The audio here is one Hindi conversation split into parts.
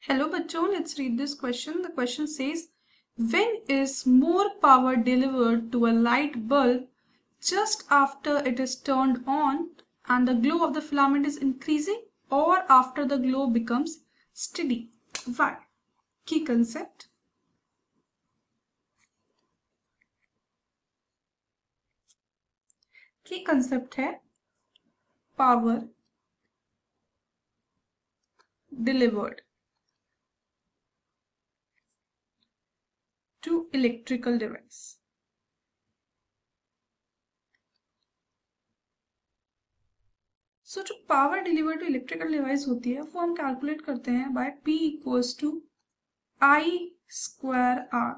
Hello बच्चों, let's read this question. The question says, when is more power delivered to a light bulb just after it is turned on and the glow of the filament is increasing or after the glow becomes steady? Why? Key concept. Key concept है power delivered to electrical device. जो power deliver to electrical device होती है वो हम कैलकुलेट करते हैं by P equals to I square R।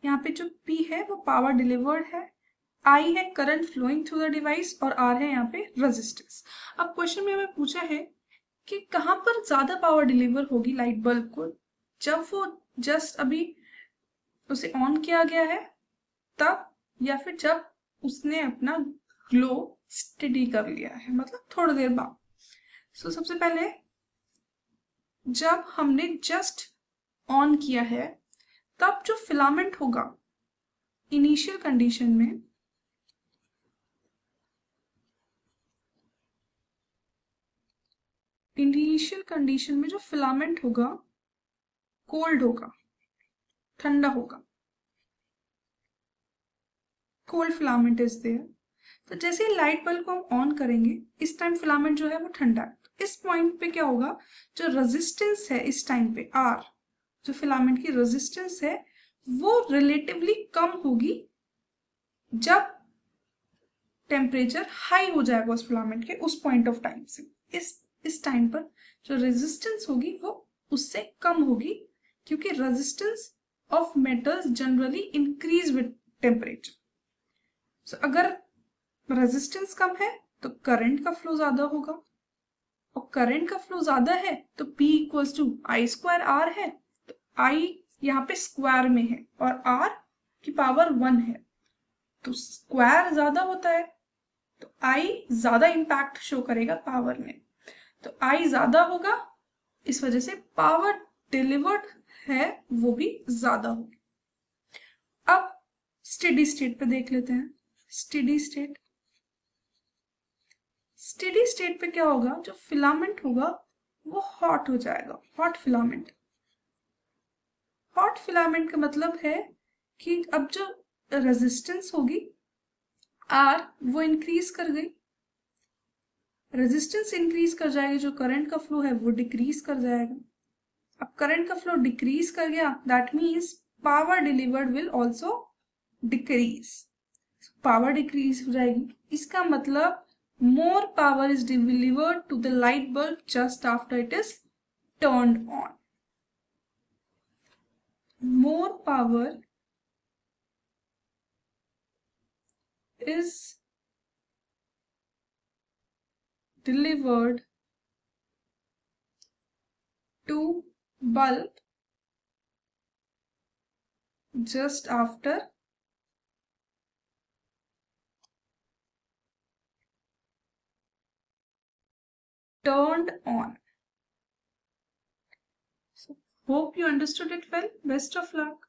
यहाँ पे जो P है वो पावर डिलीवर्ड है, I है current flowing through the device और R है यहाँ पे रेजिस्टेंस। अब क्वेश्चन में हमें पूछा है कि कहाँ पर ज्यादा पावर डिलीवर होगी लाइट बल्ब को, जब वो जस्ट अभी उसे ऑन किया गया है तब, या फिर जब उसने अपना ग्लो स्टेडी कर लिया है, मतलब थोड़ी देर बाद। सबसे पहले जब हमने जस्ट ऑन किया है तब जो फिलामेंट होगा इनिशियल कंडीशन में जो फिलामेंट होगा कोल्ड होगा, ठंडा होगा, कोल्ड फिलामेंट इज देयर। तो जैसे ही लाइट बल्ब को हम ऑन करेंगे इस टाइम फिलामेंट जो है वो ठंडा है। तो इस पॉइंट पे क्या होगा, जो रेजिस्टेंस है इस टाइम पे R, जो फिलामेंट की रेजिस्टेंस है वो रिलेटिवली कम होगी जब टेम्परेचर हाई हो जाएगा उस फिलामेंट के उस पॉइंट ऑफ टाइम से। इस टाइम पर जो रेजिस्टेंस होगी वो उससे कम होगी, क्योंकि resistance of metals generally increase with temperature. अगर रेजिस्टेंस कम है तो करंट का फ्लो ज्यादा होगा, और करंट का फ्लो ज्यादा है तो P equals to I square R है। तो I यहाँ पे स्क्वायर में है और R की पावर 1 है, तो स्क्वायर ज्यादा होता है तो I ज्यादा इंपैक्ट शो करेगा पावर में, तो I ज्यादा होगा, इस वजह से पावर डिलीवर्ड है वो भी ज्यादा होगी। अब स्टेडी स्टेट पे देख लेते हैं। स्टेडी स्टेट पे क्या होगा, जो फिलामेंट होगा वो हॉट हो जाएगा, हॉट फिलामेंट। हॉट फिलामेंट का मतलब है कि अब जो रेजिस्टेंस होगी R वो इंक्रीज कर गई, रेजिस्टेंस इंक्रीज कर जाएगी, जो करंट का फ्लो है वो डिक्रीज कर जाएगा। अब करंट का फ्लो डिक्रीज कर गया, that means power delivered will also decrease, power decrease हो जाएगी। इसका मतलब more power is delivered to the light bulb just after it is turned on. More power is delivered to bulb just after turned on. So, hope you understood it well. Best of luck.